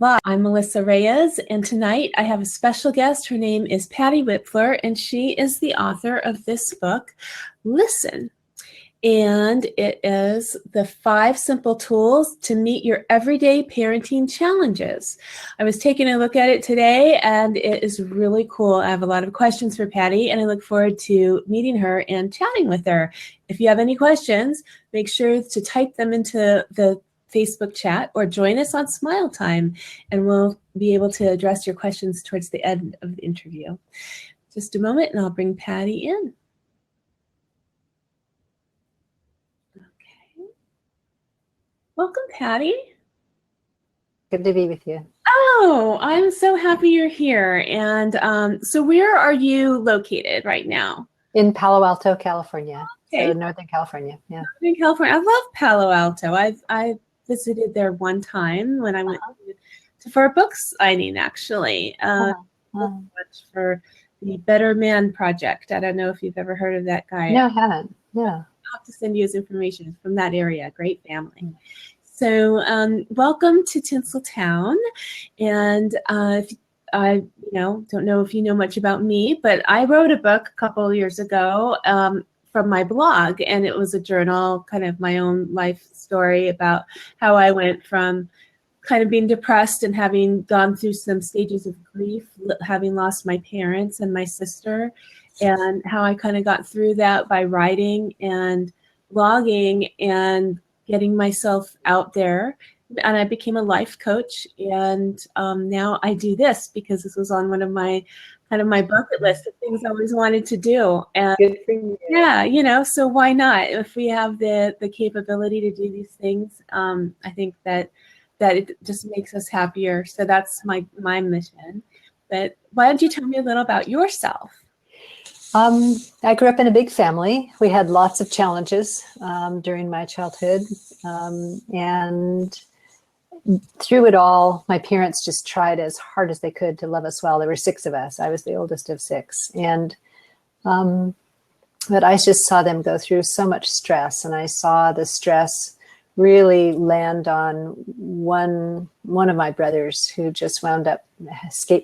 blah. I'm Melissa Reyes, and tonight I have a special guest. Her name is Patty Wipfler, and she is the author of this book, Listen. And it is the 5 simple tools to meet your everyday parenting challenges. I was taking a look at it today, and it is really cool. I have a lot of questions for Patty, and I look forward to meeting her and chatting with her. If you have any questions, make sure to type them into the Facebook chat or join us on Smile Time, and we'll be able to address your questions towards the end of the interview. Just a moment, and I'll bring Patty in. Welcome, Patty. Good to be with you. Oh, I'm so happy you're here. And so where are you located right now? In Palo Alto, California. Okay. So Northern California, yeah. Northern California. I love Palo Alto. I visited there one time when I went for a book signing, actually. Much for the Better Man Project. I don't know if you've ever heard of that guy. No, I haven't. Yeah. I'll have to send you his information from that area. Great family. So welcome to Tinsel Town. And if I don't know if you know much about me, but I wrote a book a couple of years ago from my blog, and it was a journal, kind of my own life story about how I went from kind of being depressed and having gone through some stages of grief, having lost my parents and my sister, and how I kind of got through that by writing and blogging and getting myself out there. And I became a life coach, and now I do this because this was on one of my my bucket list of things I always wanted to do. And good for you. Yeah, so why not? If we have the capability to do these things, I think that it just makes us happier. So that's my mission. But why don't you tell me a little about yourself? I grew up in a big family. We had lots of challenges during my childhood. And through it all, my parents just tried as hard as they could to love us well. There were 6 of us. I was the oldest of 6. And but I just saw them go through so much stress, and I saw the stress really land on one of my brothers, who just wound up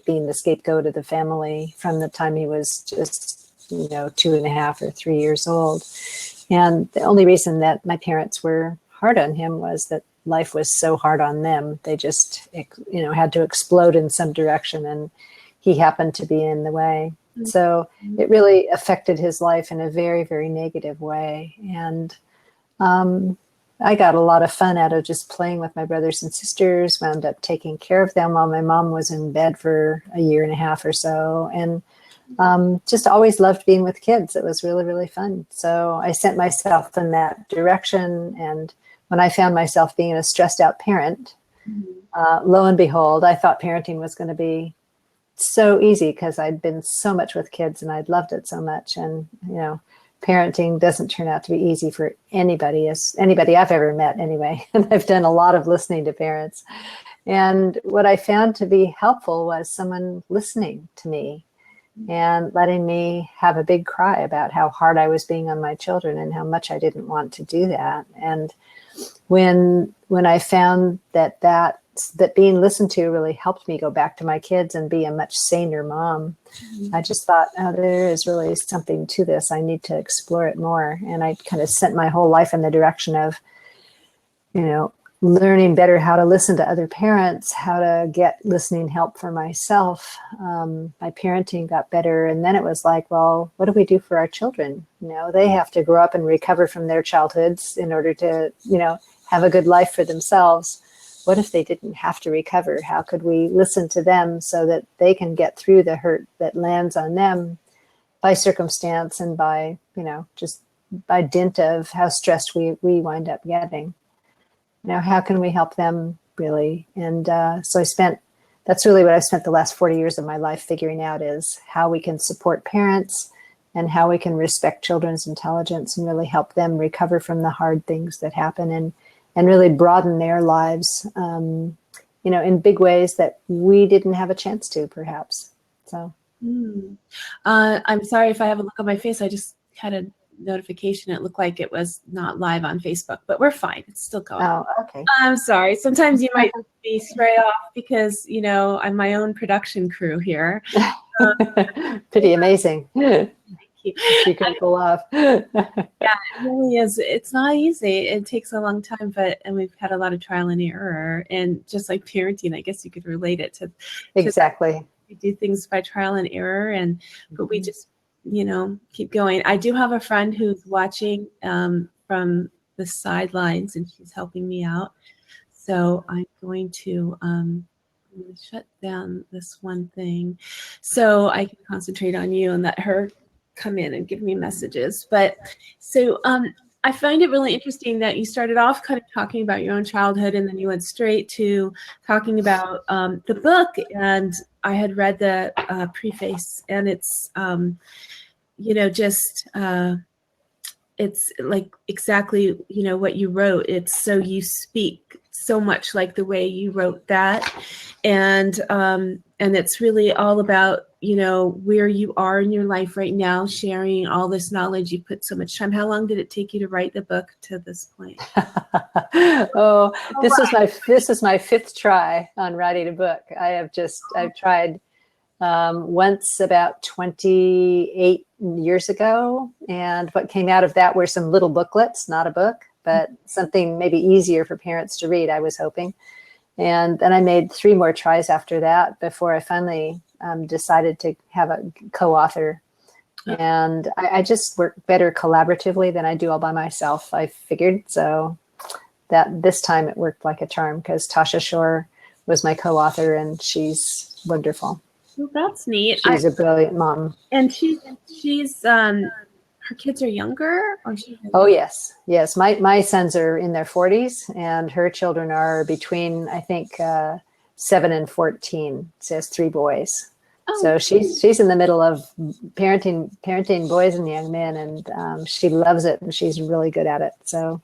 being the scapegoat of the family from the time he was just 2.5 or 3 years old. And the only reason that my parents were hard on him was that life was so hard on them. They just had to explode in some direction, and he happened to be in the way. So it really affected his life in a very, very negative way. And I got a lot of fun out of just playing with my brothers and sisters, wound up taking care of them while my mom was in bed for a 1.5 years or so. And just always loved being with kids. It was really, really fun. So I sent myself in that direction. And when I found myself being a stressed out parent, lo and behold, I thought parenting was going to be so easy because I'd been so much with kids and I'd loved it so much. And, parenting doesn't turn out to be easy for anybody I've ever met anyway. And I've done a lot of listening to parents. And what I found to be helpful was someone listening to me and letting me have a big cry about how hard I was being on my children and how much I didn't want to do that. And when I found that being listened to really helped me go back to my kids and be a much saner mom, I just thought, oh, there is really something to this. I need to explore it more. And I kind of sent my whole life in the direction of, learning better how to listen to other parents, how to get listening help for myself. My parenting got better. And then it was like, well, what do we do for our children? They have to grow up and recover from their childhoods in order to, have a good life for themselves. What if they didn't have to recover? How could we listen to them so that they can get through the hurt that lands on them by circumstance and by, just by dint of how stressed we wind up getting? How can we help them really? And so that's really what I've spent the last 40 years of my life figuring out, is how we can support parents and how we can respect children's intelligence and really help them recover from the hard things that happen and really broaden their lives, in big ways that we didn't have a chance to, perhaps. So I'm sorry if I have a look on my face. I just had a notification, it looked like it was not live on Facebook, but we're fine. It's still going. Oh, okay. I'm sorry. Sometimes you might be straight off because, you know, I'm my own production crew here. Pretty amazing. Thank you. You can pull off. Yeah, it really is. It's not easy. It takes a long time, and we've had a lot of trial and error. And just like parenting, I guess you could relate it to Exactly. we do things by trial and error, but we just, you know, keep going. I do have a friend who's watching from the sidelines, and she's helping me out. So I'm going to shut down this one thing so I can concentrate on you and let her come in and give me messages. But so I find it really interesting that you started off kind of talking about your own childhood, and then you went straight to talking about the book. And I had read the preface, and it's, you know, just it's like exactly, you know, what you wrote. It's so you speak so much like the way you wrote that. And it's really all about, you know, where you are in your life right now, sharing all this knowledge. You put so much time. How long did it take you to write the book to this point? This is my fifth try on writing a book. I've tried once about 28 years ago. And what came out of that were some little booklets, not a book, but something maybe easier for parents to read, I was hoping. And then I made 3 more tries after that before I finally decided to have a co-author. And I just work better collaboratively than I do all by myself, I figured. So that this time it worked like a charm, because Tasha Shore was my co-author, and she's wonderful. Well, that's neat. She's a brilliant mom. And she's her kids are younger, or Oh, yes. My sons are in their 40s, and her children are between, I think, 7 and 14. She has 3 boys. Oh, so she's in the middle of parenting boys and young men, and she loves it, and she's really good at it. So,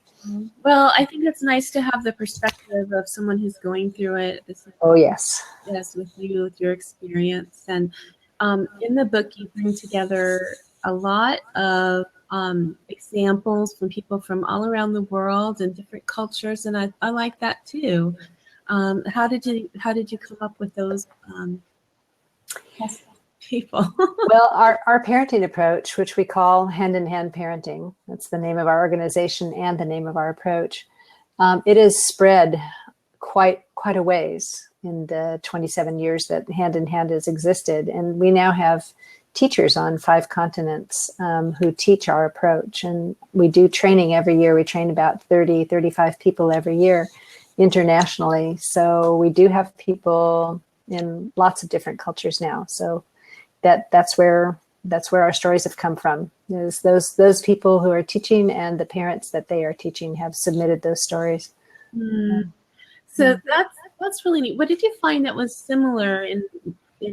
well, I think it's nice to have the perspective of someone who's going through it. Oh, yes. Yes, with your experience. And in the book, you bring together a lot of examples from people from all around the world and different cultures, and I like that too. How did you come up with those people? Well, our parenting approach, which we call Hand in Hand Parenting, that's the name of our organization and the name of our approach. It is spread quite a ways in the 27 years that Hand in Hand has existed, and we now have teachers on 5 continents who teach our approach. And we do training every year. We train about 35 people every year internationally. So we do have people in lots of different cultures now. So that's where our stories have come from. Is those people who are teaching, and the parents that they are teaching have submitted those stories. So that's really neat. What did you find that was similar in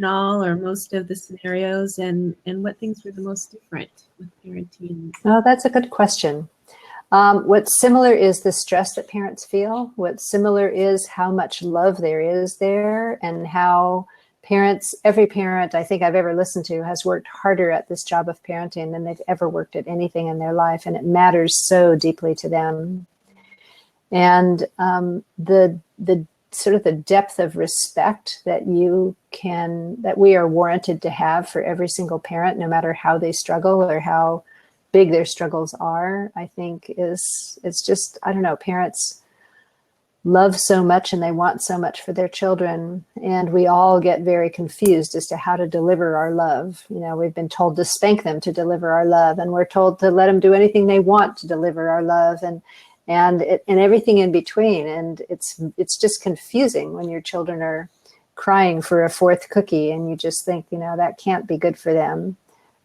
all or most of the scenarios, and what things were the most different with parenting? Oh, that's a good question. What's similar is the stress that parents feel. What's similar is how much love there is there, and how every parent I think I've ever listened to has worked harder at this job of parenting than they've ever worked at anything in their life, and it matters so deeply to them. And the sort of the depth of respect that we are warranted to have for every single parent, no matter how they struggle or how big their struggles are, I think it's just, I don't know, parents love so much and they want so much for their children. And we all get very confused as to how to deliver our love. You know, we've been told to spank them to deliver our love, and we're told to let them do anything they want to deliver our love, and everything in between. And it's just confusing when your children are crying for a 4th cookie, and you just think, you know, that can't be good for them.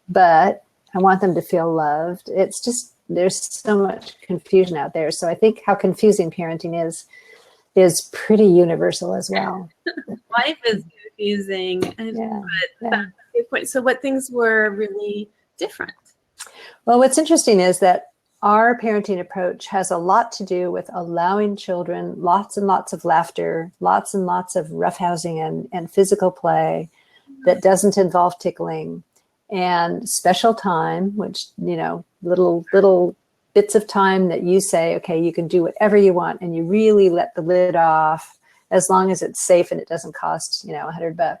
But I want them to feel loved. It's just, there's so much confusion out there. So I think how confusing parenting is pretty universal as well. Life is confusing. That's a good point. So what things were really different? Well, what's interesting is that our parenting approach has a lot to do with allowing children lots and lots of laughter, lots and lots of roughhousing and physical play that doesn't involve tickling, and special time, which, you know, little bits of time that you say, okay, you can do whatever you want, and you really let the lid off, as long as it's safe and it doesn't cost, $100.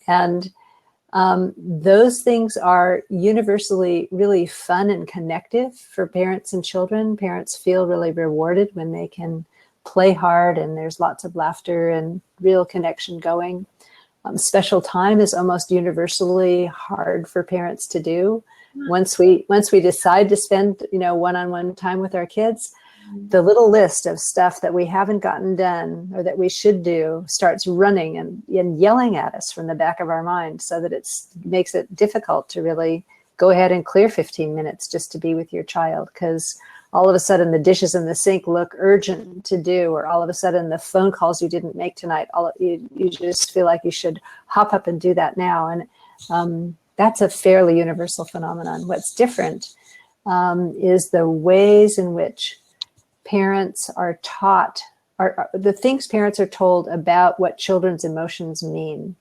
And those things are universally really fun and connective for parents and children. Parents feel really rewarded when they can play hard and there's lots of laughter and real connection going. Special time is almost universally hard for parents to do. Once we decide to spend, one-on-one time with our kids, the little list of stuff that we haven't gotten done or that we should do starts running and yelling at us from the back of our mind, so that it makes it difficult to really go ahead and clear 15 minutes just to be with your child, because all of a sudden the dishes in the sink look urgent to do, or all of a sudden the phone calls you didn't make tonight, you just feel like you should hop up and do that now. And that's a fairly universal phenomenon. What's different is the ways in which parents are taught, are the things parents are told about what children's emotions mean.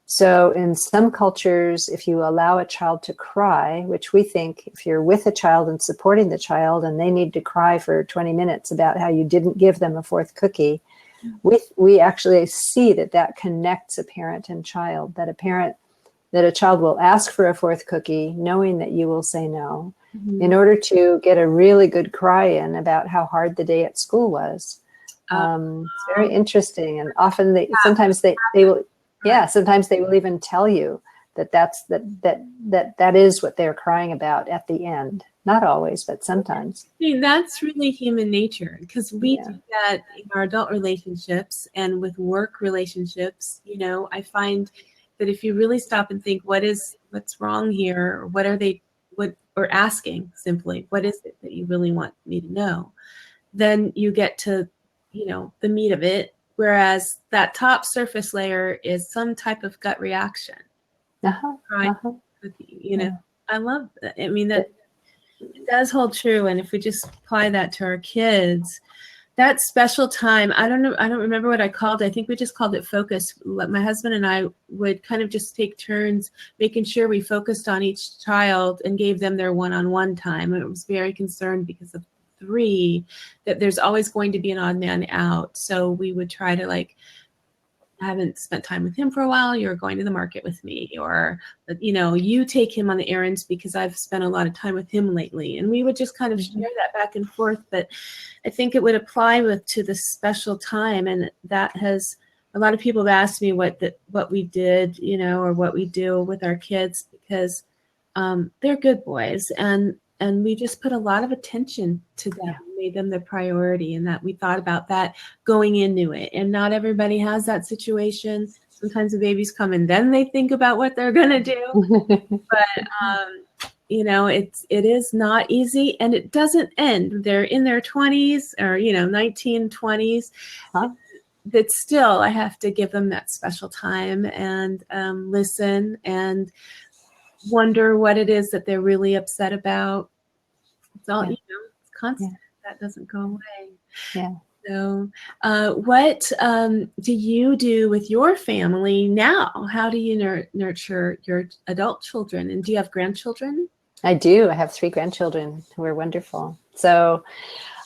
So in some cultures, if you allow a child to cry, which we think if you're with a child and supporting the child and they need to cry for 20 minutes about how you didn't give them a fourth cookie, we actually see that connects a parent and child, that a child will ask for a fourth cookie knowing that you will say no, in order to get a really good cry in about how hard the day at school was. It's very interesting. And often sometimes they will even tell you that is what they're crying about at the end. Not always, but sometimes. I mean, that's really human nature, because we do that in our adult relationships and with work relationships. I find that if you really stop and think, what's wrong here, or or asking simply, what is it that you really want me to know? Then you get to, the meat of it. Whereas that top surface layer is some type of gut reaction. I love that. I mean, that it does hold true. And if we just apply that to our kids, that special time, I don't remember what I called it. I think we just called it focus. My husband and I would kind of just take turns making sure we focused on each child and gave them their one-on-one time. And it was very concerned because of 3 that there's always going to be an odd man out. So we would try to, like, I haven't spent time with him for a while, you're going to the market with me, or, you take him on the errands because I've spent a lot of time with him lately. And we would just kind of share that back and forth. But I think it would apply to the special time. And that has, a lot of people have asked me what we did, or what we do with our kids, because they're good boys. And we just put a lot of attention to them, made them the priority, and that we thought about that going into it. And not everybody has that situation. Sometimes the babies come and then they think about what they're going to do. But, it is not easy, and it doesn't end. They're in their 20s or, 19, 20s. That still, I have to give them that special time and listen and wonder what it is that they're really upset about. It's all, it's constant. That doesn't go away. Yeah. So what do you do with your family now? How do you nurture your adult children? And do you have grandchildren? I do. I have 3 grandchildren who are wonderful. So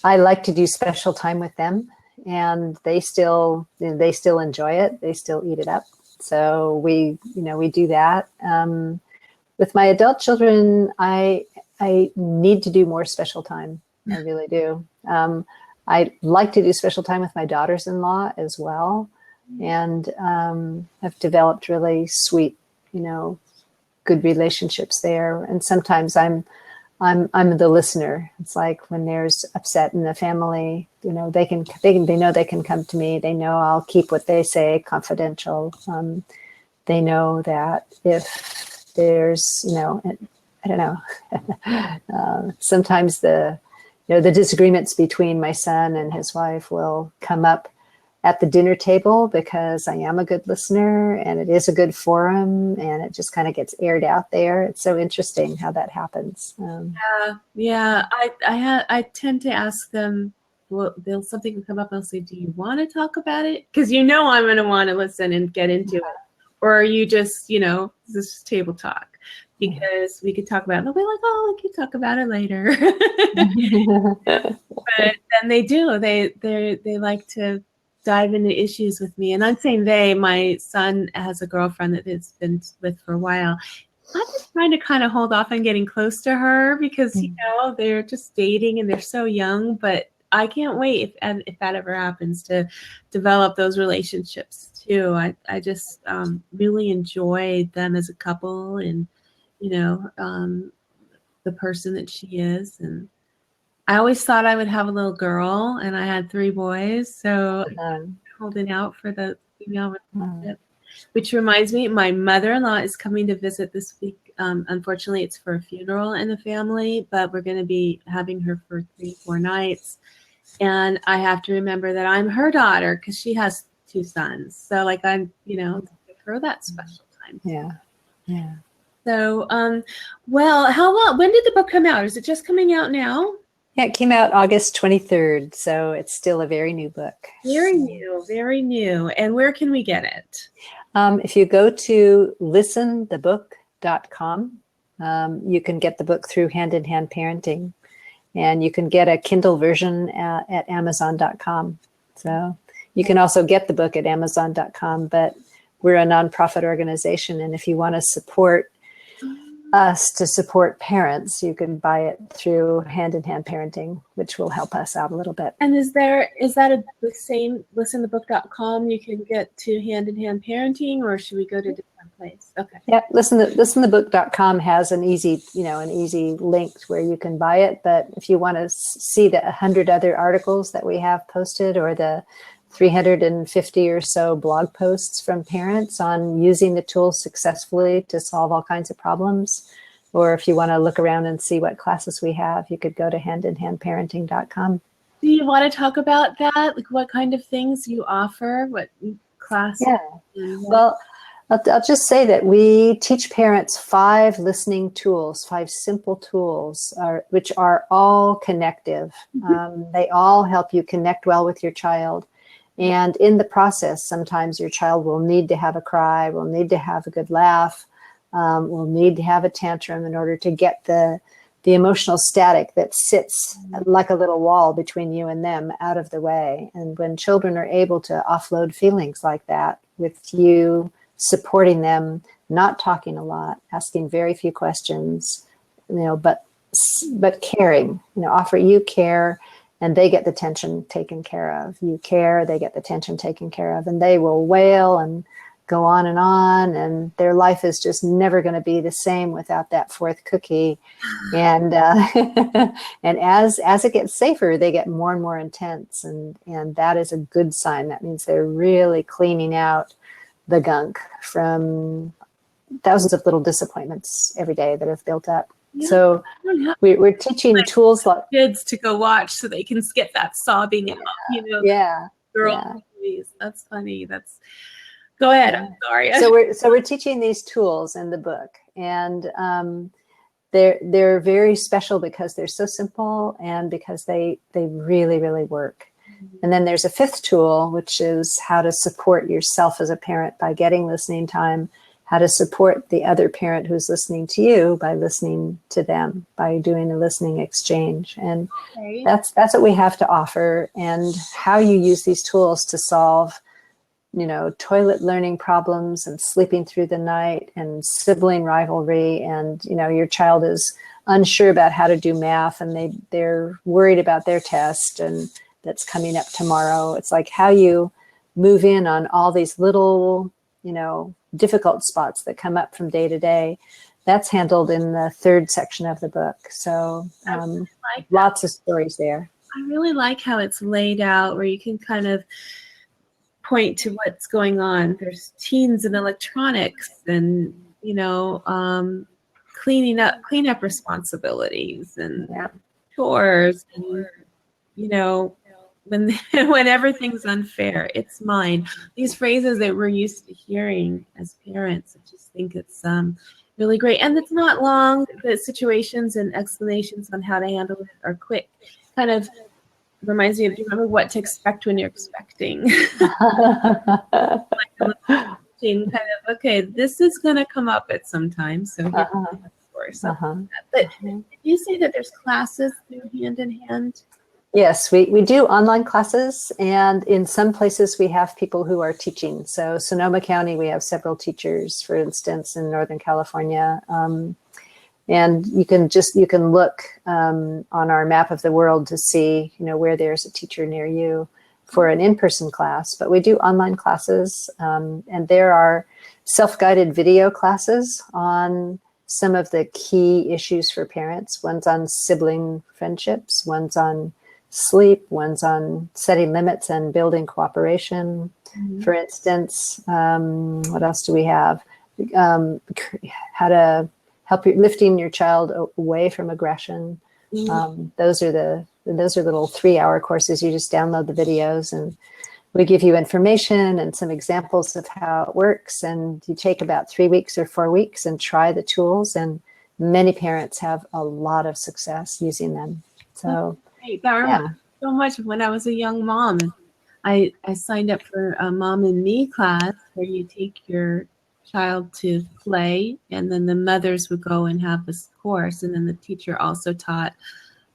I like to do special time with them, and they still enjoy it. They still eat it up. So we do that. With my adult children, I need to do more special time. I really do. I like to do special time with my daughters-in-law as well, and have developed really sweet, good relationships there. And sometimes I'm the listener. It's like when there's upset in the family, they know they can come to me. They know I'll keep what they say confidential. They know that if there's, I don't know, sometimes the disagreements between my son and his wife will come up at the dinner table because I am a good listener and it is a good forum, and it just kind of gets aired out there. It's so interesting how that happens. I tend to ask them, something will come up and I'll say, do you want to talk about it? Because I'm going to want to listen and get into it. Or are you just, this is table talk? because we could talk about it. They'll be like, oh, we can talk about it later. But then they do. They like to dive into issues with me. And I'm saying they, my son has a girlfriend that he's been with for a while. I'm just trying to kind of hold off on getting close to her because, you know, they're just dating and they're so young. But I can't wait if that ever happens to develop those relationships too. I just really enjoyed them as a couple and, you know, the person that she is. And I always thought I would have a little girl, and I had 3 boys. So I'm holding out for the female relationship. Which reminds me, my mother-in-law is coming to visit this week. Unfortunately, it's for a funeral in the family, but we're going to be having her for 3-4 nights. And I have to remember that I'm her daughter because she has 2 sons. So, like, I'm, you know, give her that special time. Yeah. Yeah. So, well, how long? When did the book come out? Is it just coming out now? Yeah, it came out August 23rd, so it's still a very new book. Very new, very new. And where can we get it? If you go to listenthebook.com, you can get the book through Hand in Hand Parenting, and you can get a Kindle version at Amazon.com. So you can also get the book at Amazon.com, but we're a nonprofit organization, and if you want to support us to support parents, you can buy it through Hand in Hand Parenting, which will help us out a little bit. And is that the same listenthebook.com you can get to Hand in Hand Parenting, or should we go to a different place? Okay. Yeah, listenthebook.com has an easy link where you can buy it. But if you want to see the 100 other articles that we have posted, or the 350 or so blog posts from parents on using the tools successfully to solve all kinds of problems, or if you want to look around and see what classes we have, you could go to handinhandparenting.com. Do you want to talk about that? Like, what kind of things you offer? What classes? Yeah. Well, I'll just say that we teach parents 5 listening tools, 5 simple tools, which are all connective. They all help you connect well with your child. And in the process, sometimes your child will need to have a cry, will need to have a good laugh, will need to have a tantrum in order to get the emotional static that sits like a little wall between you and them out of the way. And when children are able to offload feelings like that with you supporting them, not talking a lot, asking very few questions, you know, but caring, you know, offer you care. And they get the tension taken care of. You care, they get the tension taken care of. And they will wail and go on. And their life is just never going to be the same without that 4th cookie. And and as it gets safer, they get more and more intense. And that is a good sign. That means they're really cleaning out the gunk from thousands of little disappointments every day that have built up. Yeah, so we're teaching tools like kids to go watch so they can get that sobbing out, you know. Girl movies. That's funny. Go ahead. I'm sorry. So we're teaching these tools in the book, and they're very special because they're so simple and because they really, really work. Mm-hmm. And then there's a 5th tool, which is how to support yourself as a parent by getting listening time. How to support the other parent who's listening to you by listening to them, by doing a listening exchange. And that's what we have to offer, and how you use these tools to solve, you know, toilet learning problems and sleeping through the night and sibling rivalry. And, you know, your child is unsure about how to do math and they're worried about their test and that's coming up tomorrow. It's like how you move in on all these little, you know, difficult spots that come up from day to day. That's handled in the 3rd section of the book. So really lots of stories there. I really like how it's laid out, where you can kind of point to what's going on. There's teens and electronics, and, you know, cleanup responsibilities and chores, and, you know, when everything's unfair, it's mine. These phrases that we're used to hearing as parents, I just think it's really great. And it's not long. The situations and explanations on how to handle it are quick. Kind of reminds me of, do you remember what to expect when you're expecting? Like watching kind of, okay, this is going to come up at some time. So here's the course. But did you say that there's classes through Hand in Hand? Yes, we do online classes, and in some places we have people who are teaching. So Sonoma County, we have several teachers, for instance, in Northern California. And you can look on our map of the world to see, where there's a teacher near you for an in-person class. But we do online classes, and there are self-guided video classes on some of the key issues for parents. One's on sibling friendships, one's on sleep, one's on setting limits and building cooperation. For instance, what else do we have? How to help lifting your child away from aggression. Those are little 3-hour courses. You just download the videos, and we give you information and some examples of how it works. And you take about 3 weeks or 4 weeks and try the tools. And many parents have a lot of success using them. So that reminds me so much of when I was a young mom. I signed up for a Mom and Me class where you take your child to play, and then the mothers would go and have this course, and then the teacher also taught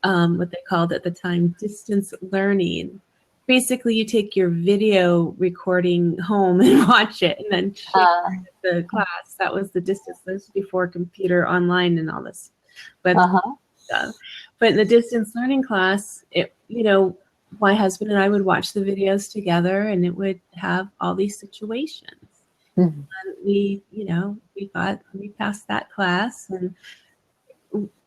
what they called at the time distance learning. Basically, you take your video recording home and watch it, and then share the class. That was the distance. This was before computer online and all this stuff. But in the distance learning class, my husband and I would watch the videos together, and it would have all these situations. And we passed that class, and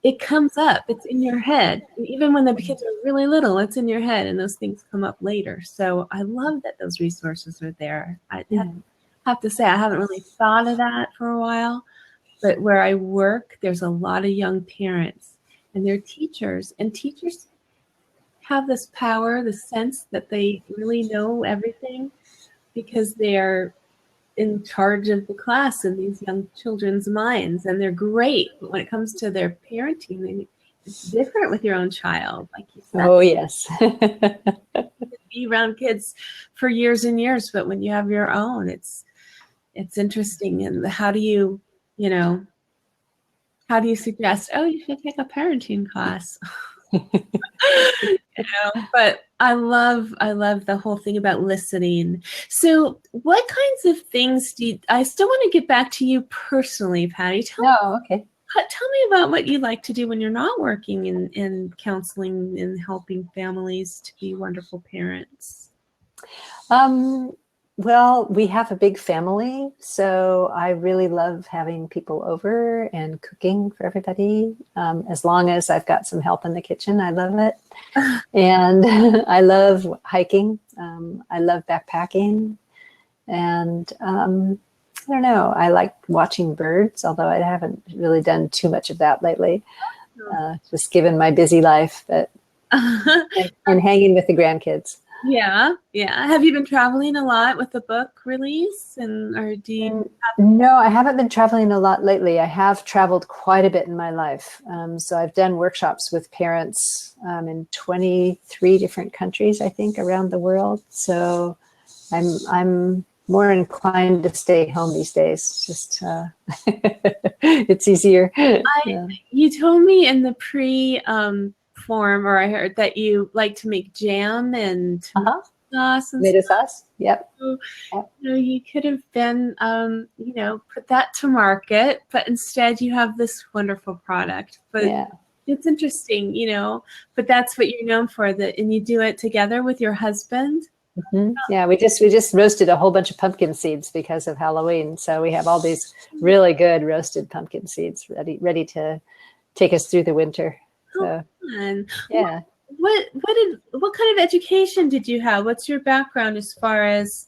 it comes up. It's in your head. And even when the kids are really little, it's in your head, and those things come up later. So I love that those resources are there. I have to say, I haven't really thought of that for a while, but where I work, there's a lot of young parents, and they're teachers, and teachers have this power, the sense that they really know everything because they're in charge of the class in these young children's minds, and they're great. But when it comes to their parenting, it's different with your own child, like you said. Oh, yes. Be around kids for years and years, but when you have your own, it's interesting. And how do you suggest, oh, you should take a parenting class? But I love the whole thing about listening. So what kinds of things I still want to get back to you personally, Patty. Tell me about what you like to do when you're not working in counseling and helping families to be wonderful parents. Well, we have a big family, so I really love having people over and cooking for everybody. As long as I've got some help in the kitchen, I love it. And I love hiking. I love backpacking. And I don't know, I like watching birds, although I haven't really done too much of that lately, just given my busy life, but and hanging with the grandkids. Yeah. Have you been traveling a lot with the book release, or do you? No, I haven't been traveling a lot lately. I have traveled quite a bit in my life. So I've done workshops with parents in 23 different countries, I think, around the world. So I'm more inclined to stay home these days. Just it's easier. You told me in the form, or I heard that you like to make jam and tomato sauce and tomato sauce. Yep. So, you could have been, put that to market, but instead you have this wonderful product. But it's interesting, but that's what you're known for, and you do it together with your husband. Yeah, we just roasted a whole bunch of pumpkin seeds because of Halloween. So we have all these really good roasted pumpkin seeds ready to take us through the winter. So, yeah. What kind of education did you have? What's your background as far as,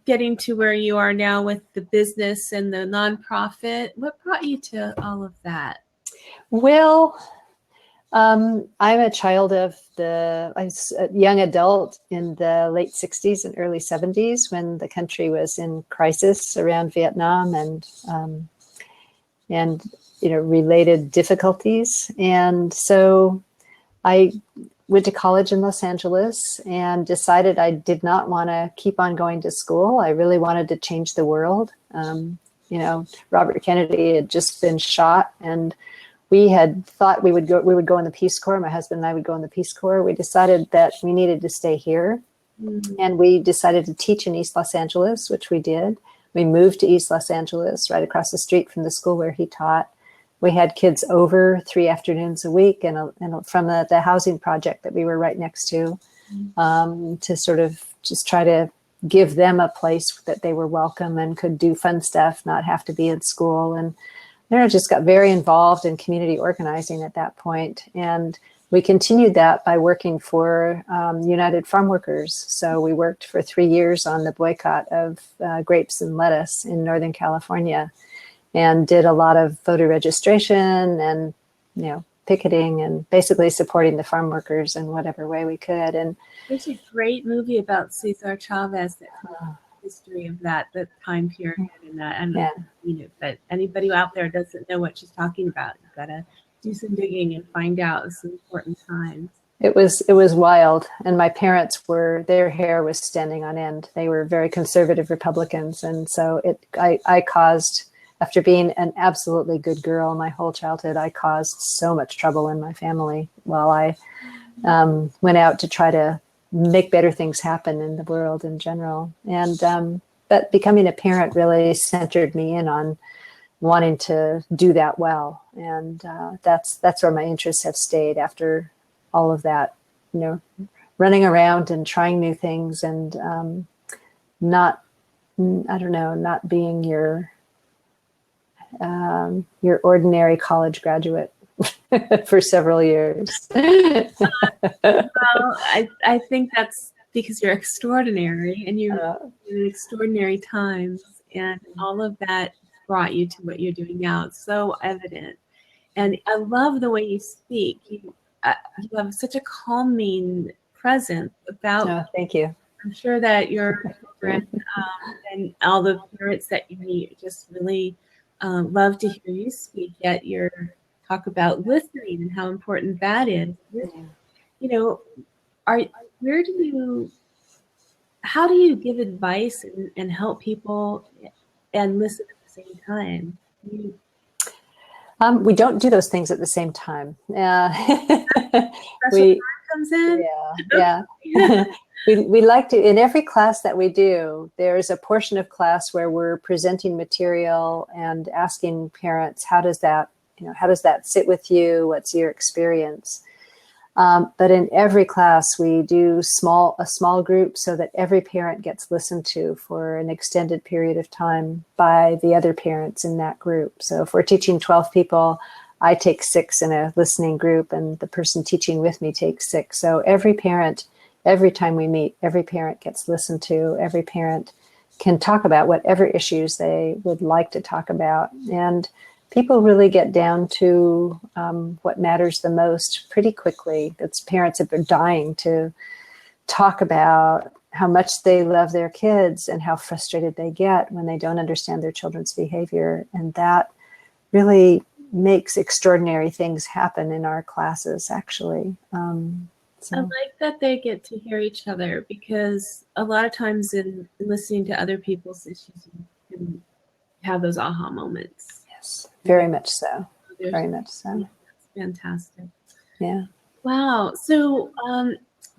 getting to where you are now with the business and the nonprofit? What brought you to all of that? Well, I'm a child of I was a young adult in the late 60s and early 70s when the country was in crisis around Vietnam and related difficulties. And so I went to college in Los Angeles and decided I did not want to keep on going to school. I really wanted to change the world. Robert Kennedy had just been shot, and we had thought we would go in the Peace Corps. My husband and I would go in the Peace Corps. We decided that we needed to stay here. And we decided to teach in East Los Angeles, which we did. We moved to East Los Angeles, right across the street from the school where he taught. We had kids over 3 afternoons a week, and from the housing project that we were right next to sort of just try to give them a place that they were welcome and could do fun stuff, not have to be in school. And just got very involved in community organizing at that point. And we continued that by working for United Farm Workers. So we worked for 3 years on the boycott of grapes and lettuce in Northern California, and did a lot of voter registration and, picketing and basically supporting the farm workers in whatever way we could. And there's a great movie about Cesar Chavez that tells the history of that time period and that. And but anybody out there doesn't know what she's talking about, you've got to do some digging and find out some important times. It was wild. And my parents their hair was standing on end. They were very conservative Republicans. And so I caused, after being an absolutely good girl my whole childhood, I caused so much trouble in my family while I went out to try to make better things happen in the world in general. And but becoming a parent really centered me in on wanting to do that well. And that's where my interests have stayed after all of that, running around and trying new things, and not being your ordinary college graduate for several years. Well, I think that's because you're extraordinary, and you're in extraordinary times, and all of that brought you to what you're doing now. It's so evident. And I love the way you speak. You have such a calming presence about. Oh, thank you. I'm sure that your children and all the parents that you meet just really love to hear you speak. Yet you talk about listening and how important that is. How do you give advice and help people and listen at the same time? We don't do those things at the same time. Special time comes in. Yeah. We like to, in every class that we do, there's a portion of class where we're presenting material and asking parents, how does that sit with you? What's your experience? But in every class, we do a small group so that every parent gets listened to for an extended period of time by the other parents in that group. So if we're teaching 12 people, I take 6 in a listening group, and the person teaching with me takes 6. So every parent, every time we meet, every parent gets listened to. Every parent can talk about whatever issues they would like to talk about. And people really get down to what matters the most pretty quickly. It's parents that are dying to talk about how much they love their kids and how frustrated they get when they don't understand their children's behavior. And that really makes extraordinary things happen in our classes, actually. I like that they get to hear each other, because a lot of times in listening to other people's issues, you can have those aha moments. Yes, very much so. Very much so. That's fantastic. Yeah. Wow. So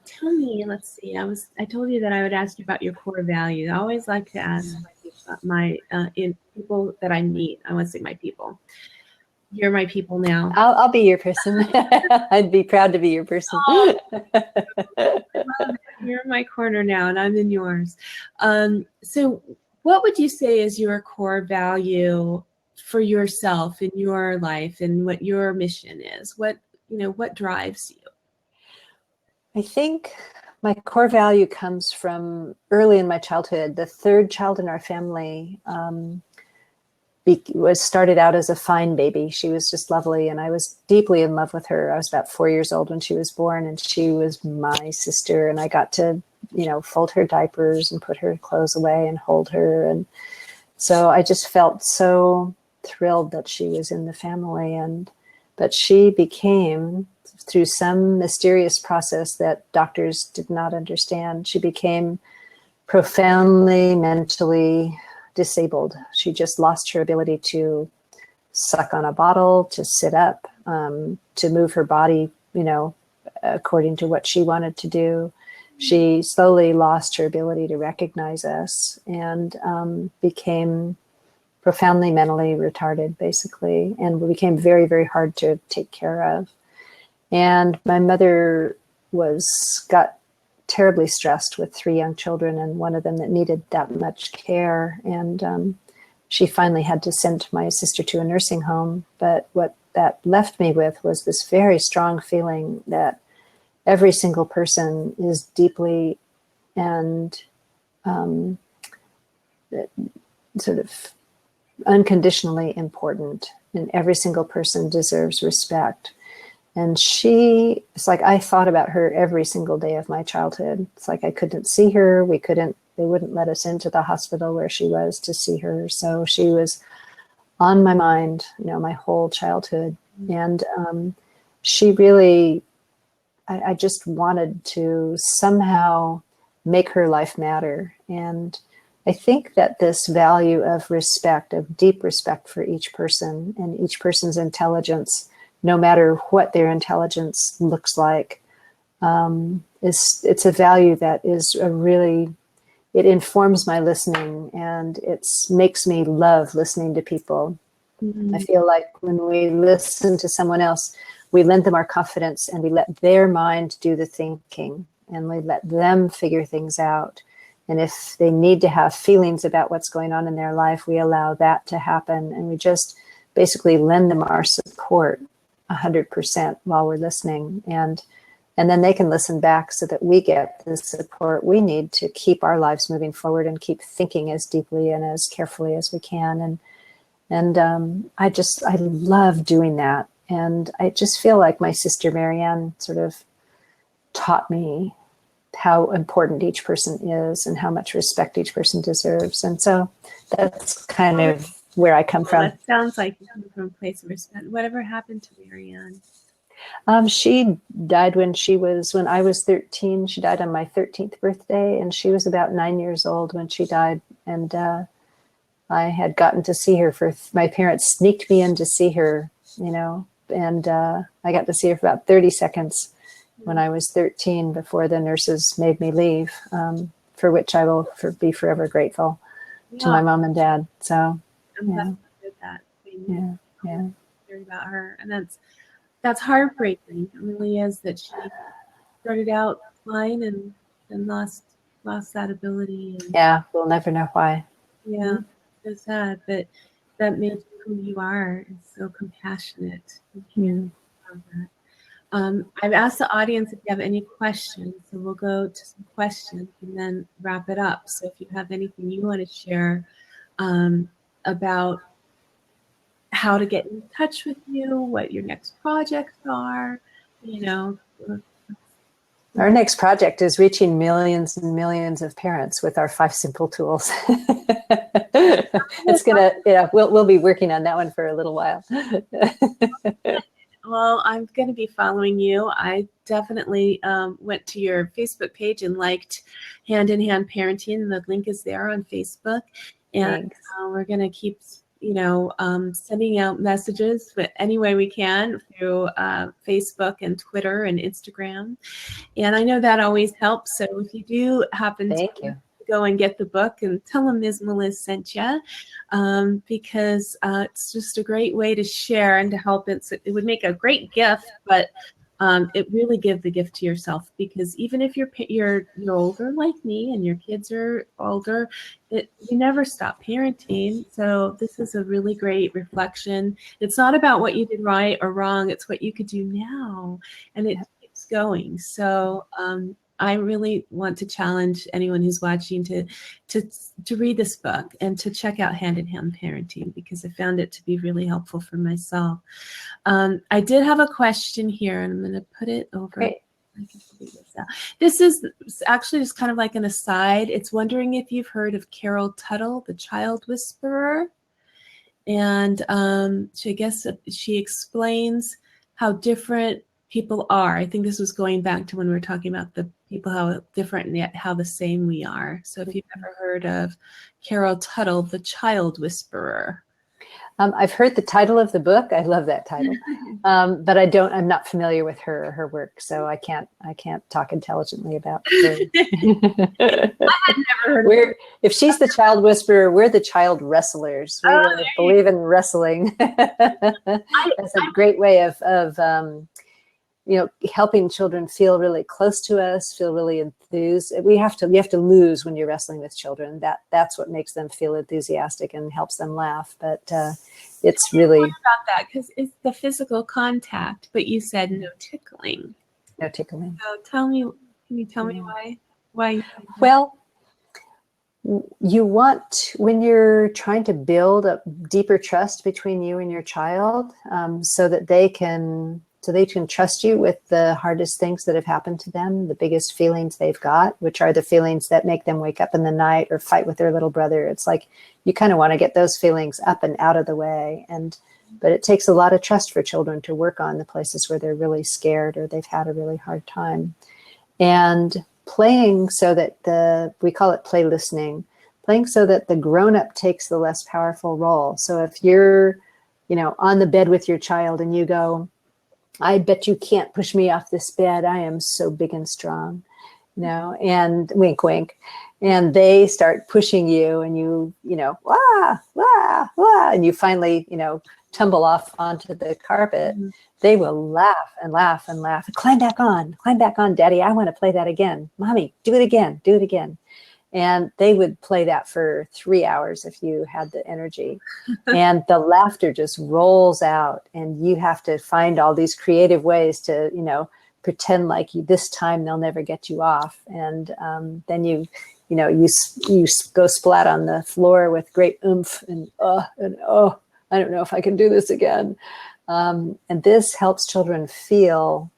tell me, let's see, I told you that I would ask you about your core values. I always like to ask my people that I meet. I want to say my people. You're my people now. I'll be your person. I'd be proud to be your person. Oh, you're in my corner now, and I'm in yours. So what would you say is your core value for yourself in your life, and what your mission is? What drives you? I think my core value comes from early in my childhood. The third child in our family was started out as a fine baby. She was just lovely, and I was deeply in love with her. I was about 4 years old when she was born, and she was my sister, and I got to, fold her diapers and put her clothes away and hold her. And so I just felt so thrilled that she was in the family. But she became through some mysterious process that doctors did not understand, she became profoundly mentally disabled. She just lost her ability to suck on a bottle, to sit up, to move her body, according to what she wanted to do. She slowly lost her ability to recognize us and became profoundly mentally retarded, basically, and became very, very hard to take care of. And my mother got terribly stressed with 3 young children, and one of them that needed that much care. And she finally had to send my sister to a nursing home. But what that left me with was this very strong feeling that every single person is deeply and sort of unconditionally important, and every single person deserves respect. And it's like I thought about her every single day of my childhood. It's like I couldn't see her. They wouldn't let us into the hospital where she was to see her. So she was on my mind, my whole childhood. And she really, I just wanted to somehow make her life matter. And I think that this value of respect, of deep respect for each person and each person's intelligence, no matter what their intelligence looks like, it's a value that is it informs my listening, and it makes me love listening to people. Mm-hmm. I feel like when we listen to someone else, we lend them our confidence, and we let their mind do the thinking, and we let them figure things out. And if they need to have feelings about what's going on in their life, we allow that to happen, and we just basically lend them our support 100% while we're listening. And then they can listen back so that we get the support we need to keep our lives moving forward and keep thinking as deeply and as carefully as we can. And I love doing that. And I just feel like my sister Marianne sort of taught me how important each person is and how much respect each person deserves. And so that's kind of where I come from. That sounds like you come from a place of respect. Whatever happened to Marianne? She died when I was 13. She died on my 13th birthday, and she was about 9 years old when she died. And I had gotten to see her my parents sneaked me in to see her, and I got to see her for about 30 seconds when I was 13 before the nurses made me leave, for which I will be forever grateful to my mom and dad. So I'm glad you did that. Yeah. Hearing about her, and that's heartbreaking. It really is, that she started out fine and lost that ability. And, yeah, we'll never know why. Yeah, so sad, but that made you who you are, and so compassionate. I've asked the audience if you have any questions, so we'll go to some questions and then wrap it up. So if you have anything you want to share about how to get in touch with you, what your next projects are, Our next project is reaching millions and millions of parents with our 5 simple tools. It's gonna, we'll be working on that one for a little while. Well, I'm going to be following you. I definitely went to your Facebook page and liked Hand in Hand Parenting. The link is there on Facebook. And we're going to keep, sending out messages any way we can through Facebook and Twitter and Instagram. And I know that always helps. So if you do happen to go and get the book, and tell them Miz Meliz sent you, because it's just a great way to share and to help. It would make a great gift, but it really give the gift to yourself, because even if you're older like me and your kids are older, you never stop parenting. So this is a really great reflection. It's not about what you did right or wrong. It's what you could do now, and it keeps going. So I really want to challenge anyone who's watching to read this book and to check out Hand in Hand Parenting, because I found it to be really helpful for myself. I did have a question here, and I'm going to put it over. Great. I can figure this out. This is actually just kind of like an aside. It's wondering if you've heard of Carol Tuttle, the child whisperer. And I guess she explains how different people are. I think this was going back to when we were talking about the people, how different and yet how the same we are. So if you've ever heard of Carol Tuttle, the Child Whisperer. I've heard the title of the book. I love that title, but I'm not familiar with her work, so I can't talk intelligently about her. I had never heard of If she's the child whisperer, we're the child wrestlers. We really believe in wrestling. That's a great way of helping children feel really close to us, feel really enthused. You have to lose when you're wrestling with children. That's what makes them feel enthusiastic and helps them laugh. But it's really about that, because it's the physical contact. But you said no tickling. No tickling. So can you tell me why? Well, you want, when you're trying to build a deeper trust between you and your child, so that they can trust you with the hardest things that have happened to them, the biggest feelings they've got, which are the feelings that make them wake up in the night or fight with their little brother. It's like you kind of want to get those feelings up and out of the way. But it takes a lot of trust for children to work on the places where they're really scared or they've had a really hard time. And playing so that we call it play listening, playing so that the grown-up takes the less powerful role. So if you're, on the bed with your child and you go, I bet you can't push me off this bed. I am so big and strong, and wink, wink. And they start pushing you and wah, wah, wah, and you finally, tumble off onto the carpet. Mm-hmm. They will laugh and laugh and laugh. Climb back on, Daddy. I want to play that again. Mommy, do it again. And they would play that for 3 hours if you had the energy. And the laughter just rolls out, and you have to find all these creative ways to, pretend like this time they'll never get you off. And then you go splat on the floor with great oomph and I don't know if I can do this again. And this helps children feel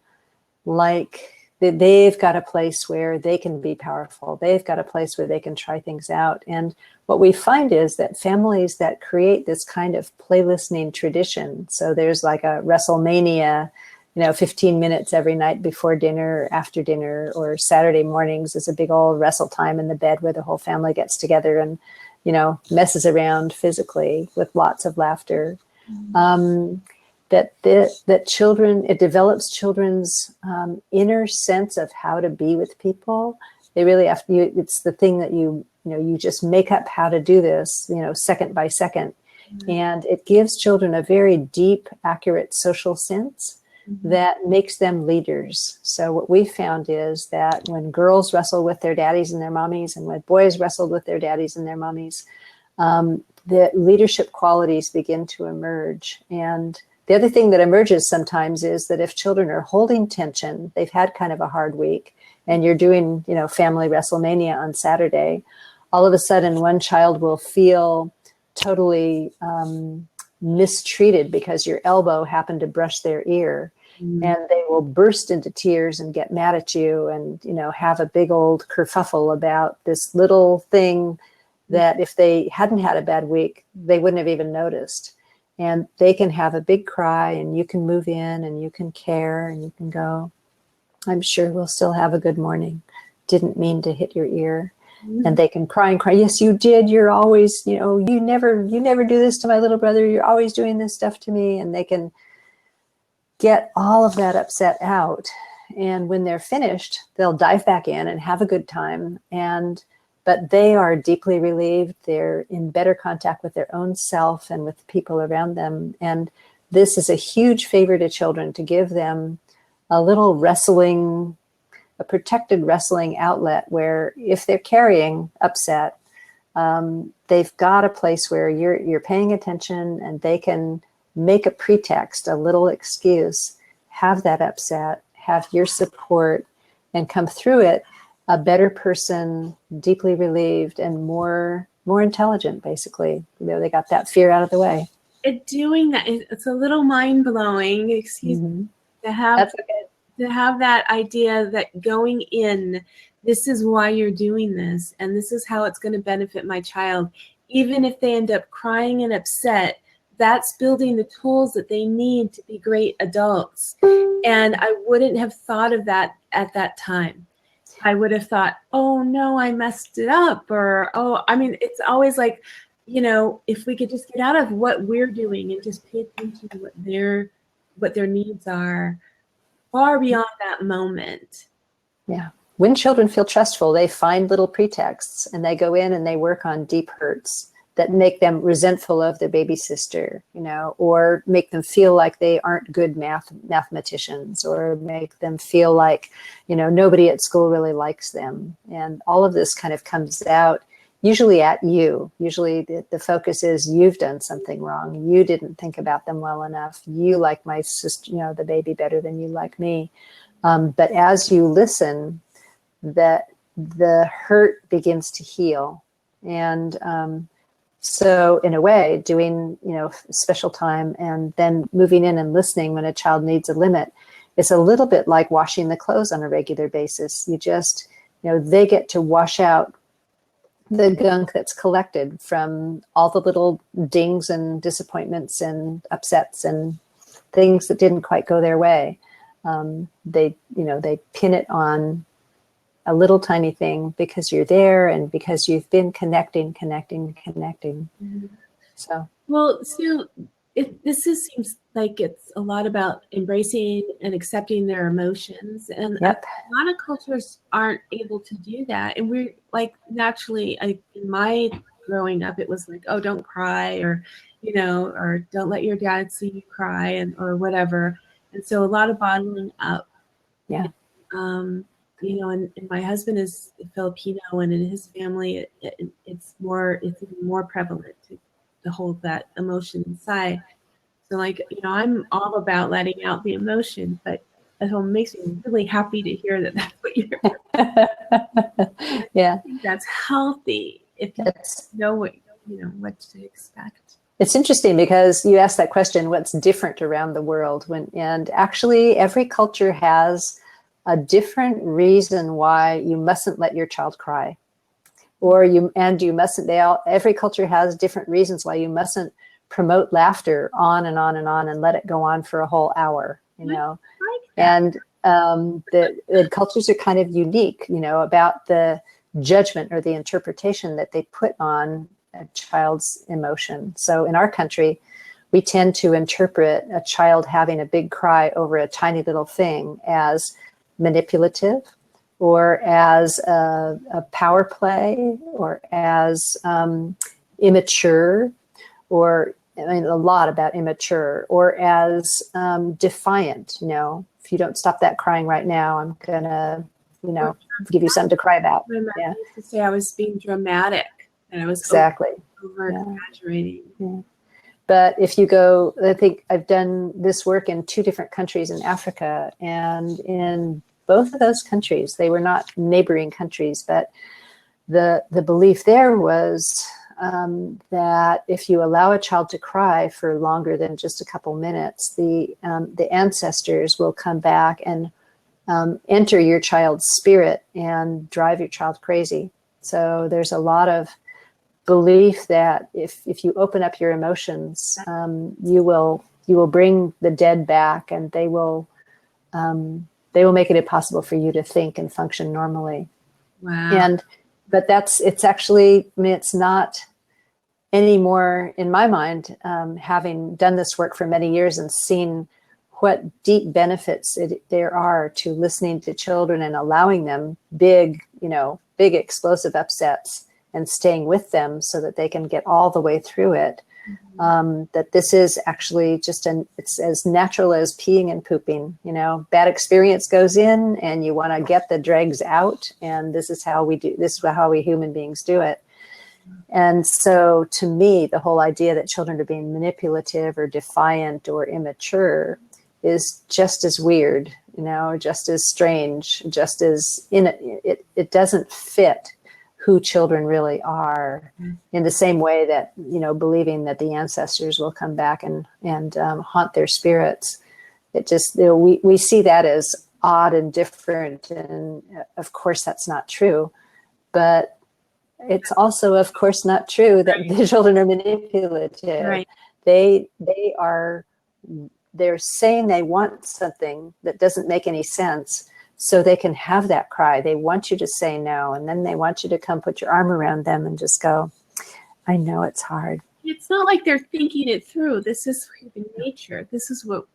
like they've got a place where they can be powerful. They've got a place where they can try things out. And what we find is that families that create this kind of play listening tradition, so there's like a WrestleMania, 15 minutes every night before dinner or after dinner, or Saturday mornings is a big old wrestle time in the bed where the whole family gets together and, messes around physically with lots of laughter. Mm-hmm. That children, it develops children's inner sense of how to be with people. They really have to, it's the thing that you just make up how to do this, second by second. Mm-hmm. And it gives children a very deep, accurate social sense mm-hmm. that makes them leaders. So what we found is that when girls wrestle with their daddies and their mommies, and when boys wrestled with their daddies and their mommies, the leadership qualities begin to emerge. And the other thing that emerges sometimes is that if children are holding tension, they've had kind of a hard week, and you're doing, family WrestleMania on Saturday, all of a sudden one child will feel totally mistreated because your elbow happened to brush their ear. Mm. And they will burst into tears and get mad at you and, have a big old kerfuffle about this little thing that if they hadn't had a bad week, they wouldn't have even noticed. And they can have a big cry, and you can move in and you can care and you can go, I'm sure we'll still have a good morning. Didn't mean to hit your ear. Mm-hmm. And they can cry and cry. Yes, you did. You're always, you never do this to my little brother. You're always doing this stuff to me. And they can get all of that upset out. And when they're finished, they'll dive back in and have a good time. But they are deeply relieved. They're in better contact with their own self and with people around them. And this is a huge favor to children, to give them a little wrestling, a protected wrestling outlet where if they're carrying upset, they've got a place where you're paying attention, and they can make a pretext, a little excuse, have that upset, have your support, and come through it a better person, deeply relieved, and more intelligent, basically. They got that fear out of the way. Doing that, it's a little mind-blowing, excuse mm-hmm. me, to have that idea that going in, this is why you're doing this, and this is how it's going to benefit my child. Even if they end up crying and upset, that's building the tools that they need to be great adults. And I wouldn't have thought of that at that time. I would have thought, oh no, I messed it up. Or, oh, I mean, it's always like, you know, if we could just get out of what we're doing and just pay attention to what their needs are far beyond that moment. Yeah. When children feel trustful, they find little pretexts and they go in and they work on deep hurts that make them resentful of their baby sister, you know, or make them feel like they aren't good mathematicians, or make them feel like, you know, nobody at school really likes them. And all of this kind of comes out usually at you. Usually the focus is you've done something wrong. You didn't think about them well enough. You like my sister, you know, the baby better than you like me. But as you listen, that the hurt begins to heal. And so in a way, doing, you know, special time and then moving in and listening when a child needs a limit, it's a little bit like washing the clothes on a regular basis. You just, you know, they get to wash out the gunk that's collected from all the little dings and disappointments and upsets and things that didn't quite go their way. They, you know, they pin it on a little tiny thing because you're there and because you've been connecting. Mm-hmm. So, well, Sue, seems like it's a lot about embracing and accepting their emotions. And yep. A lot of cultures aren't able to do that. And we're like, naturally, in my growing up, it was like, oh, don't cry, or, you know, or don't let your dad see you cry, or whatever. And so a lot of bottling up. Yeah. You know, and my husband is Filipino, and in his family, it's even more prevalent to hold that emotion inside. So, like, you know, I'm all about letting out the emotion, but it makes me really happy to hear that that's what you're doing. Yeah. I think that's healthy if you know what to expect. It's interesting because you asked that question, what's different around the world? And actually every culture has a different reason why you mustn't let your child cry, or you mustn't. Every culture has different reasons why you mustn't promote laughter on and on and on and let it go on for a whole hour. You know, and the cultures are kind of unique. You know, about the judgment or the interpretation that they put on a child's emotion. So in our country, we tend to interpret a child having a big cry over a tiny little thing as manipulative, or as a power play, or as immature, or I mean a lot about immature, or as defiant. You know, if you don't stop that crying right now, I'm gonna, you know, give you something to cry about. My mom used to say I was being dramatic, and I was exactly over exaggerating. Yeah. But if you go, I think I've done this work in 2 different countries in Africa, and in both of those countries, they were not neighboring countries, but the belief there was that if you allow a child to cry for longer than just a couple minutes, the ancestors will come back and enter your child's spirit and drive your child crazy. So there's a lot of belief that if you open up your emotions, you will bring the dead back, and they will make it impossible for you to think and function normally. Wow. But it's actually, I mean, it's not anymore in my mind, having done this work for many years and seen what deep benefits there are to listening to children and allowing them big explosive upsets and staying with them so that they can get all the way through it. That this is actually it's as natural as peeing and pooping. You know, bad experience goes in and you want to get the dregs out. And this is how we human beings do it. And so to me, the whole idea that children are being manipulative or defiant or immature is just as weird, you know, just as strange, just as it doesn't fit who children really are, in the same way that, you know, believing that the ancestors will come back and haunt their spirits. It just, you know, we see that as odd and different. And of course that's not true, but it's also, of course, not true that the children are manipulative. Right. they're saying they want something that doesn't make any sense, so they can have that cry. They want you to say no, and then they want you to come put your arm around them and just go, I know it's hard. It's not like they're thinking it through. This is human nature. This is what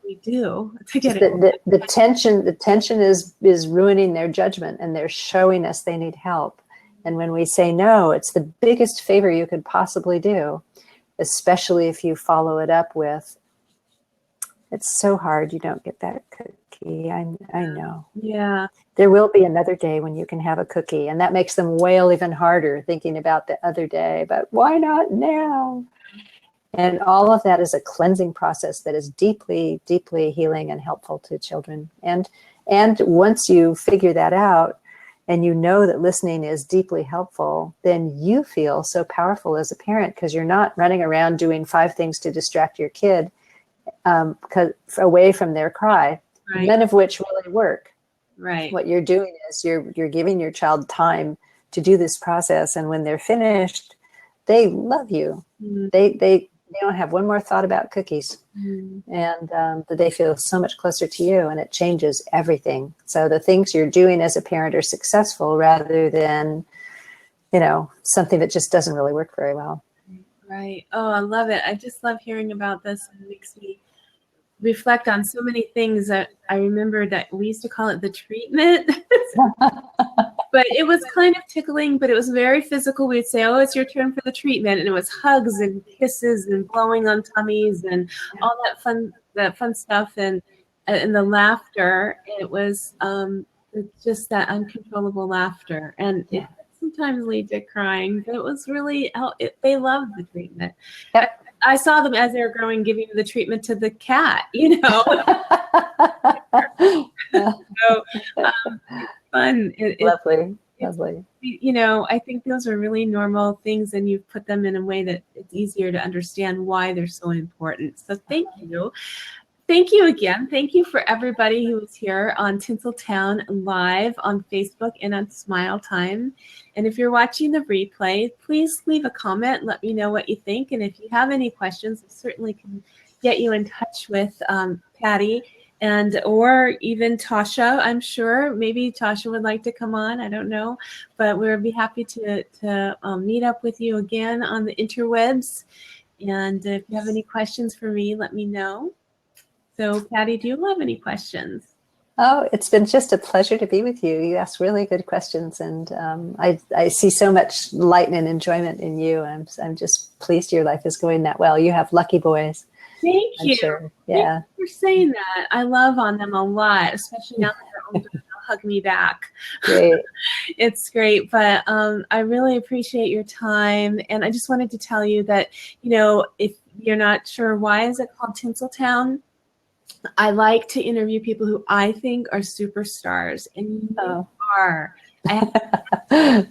we do to get it. The tension is ruining their judgment, and they're showing us they need help. And when we say no, it's the biggest favor you could possibly do, especially if you follow it up with, it's so hard you don't get that cookie. I know. Yeah. There will be another day when you can have a cookie, and that makes them wail even harder thinking about the other day, but why not now? And all of that is a cleansing process that is deeply, deeply healing and helpful to children. And once you figure that out and you know that listening is deeply helpful, then you feel so powerful as a parent, because you're not running around doing 5 things to distract your kid away from their cry, Right. None of which really work. Right. What you're doing is you're giving your child time to do this process, and when they're finished, they love you. Mm-hmm. They don't have one more thought about cookies, and they feel so much closer to you, and it changes everything. So the things you're doing as a parent are successful, rather than, something that just doesn't really work very well. Right. Oh, I love it. I just love hearing about this. It makes me reflect on so many things that I remember that we used to call it the treatment. But it was kind of tickling, but it was very physical. We'd say, oh, it's your turn for the treatment. And it was hugs and kisses and blowing on tummies and all that fun stuff, and the laughter. It was just that uncontrollable laughter. And it sometimes lead to crying, but it was really, they loved the treatment. Yep. I saw them as they were growing, giving the treatment to the cat, So fun. Lovely. I think those are really normal things, and you've put them in a way that it's easier to understand why they're so important. So thank you. Thank you again. Thank you for everybody who was here on Tinsel Town live on Facebook and on Smile Time. And if you're watching the replay, please leave a comment. Let me know what you think. And if you have any questions, I certainly can get you in touch with Patty or even Tasha. I'm sure maybe Tasha would like to come on. I don't know, but we'll be happy to meet up with you again on the interwebs. And if you have any questions for me, let me know. So, Patty, do you have any questions? Oh, it's been just a pleasure to be with you. You ask really good questions, and I see so much light and enjoyment in you. I'm just pleased your life is going that well. You have lucky boys. Thank you. Sure. Yeah. Thank you for saying that. I love on them a lot, especially now that they're older. They'll hug me back. Great. It's great, but I really appreciate your time, and I just wanted to tell you that if you're not sure why is it called Tinsel Town, I like to interview people who I think are superstars, and you are. I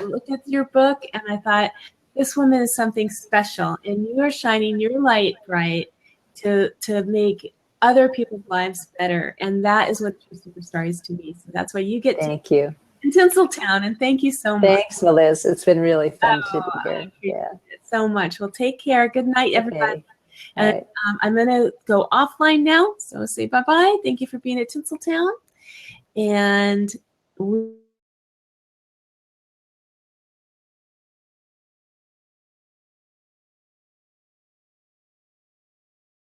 looked at your book and I thought, this woman is something special, and you are shining your light bright to make other people's lives better, and that is what true superstar is to me. So that's why you get Thank you. In Tinsel Town, and thank you so much. Thanks, Meliz. It's been really fun to be here. Yeah, so much. Well, take care. Good night, everybody. And right. I'm going to go offline now. So say bye-bye. Thank you for being at Tinsel Town. And